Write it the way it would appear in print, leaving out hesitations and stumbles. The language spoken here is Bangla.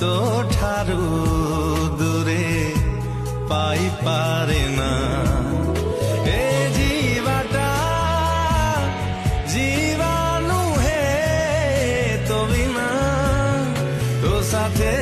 તો ઠારું દૂરે પાઈ પારે ના એ જીવાટા જીવાનું હે તો વિના તો સાથે